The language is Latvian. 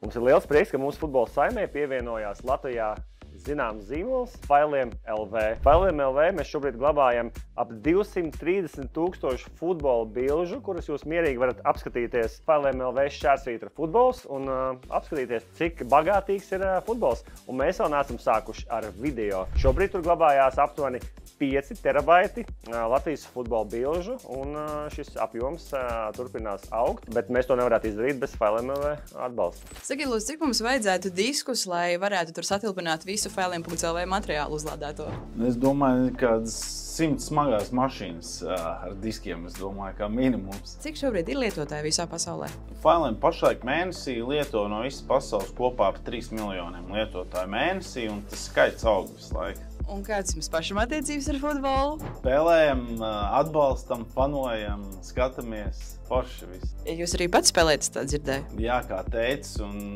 Mums ir liels prieks, ka mūsu futbola saimē pievienojās Latvijā zināms zīmols Failiem LV. Failiem LV mēs šobrīd glabājam ap 230,000 futbola bilžu, kuras jūs mierīgi varat apskatīties Failiem LV šķērsvītra futbols un apskatīties, cik bagātīgs ir futbols. Un mēs vēl neesam sākuši ar video. Šobrīd tur glabājās aptuveni 5 terabaiti Latvijas futbola bilžu, un šis apjoms turpinās augt, bet mēs to nevarētu izdarīt bez Failiem LV atbalsta. Saki, lūdzu, cik mums vajadzētu diskus, lai varētu tur satilpināt visu Failiem.lv materiālu uzlādēto? Es domāju, kādas 100 smagās mašīnas ar diskiem, es domāju, kā minimums. Cik šobrīd ir lietotāji visā pasaulē? Failiem pašlaik mēnesī lieto no visas pasaules kopā ap 3 miljoniem lietotāju mēnesī, un tas skaits aug visu laiku. Un kādas jums pašam attiecības ar futbolu? Spēlējam, atbalstam, fanojam, skatāmies, forši viss. Jūs arī pats spēlējat, tā dzirdēju? Jā, kā teicis, un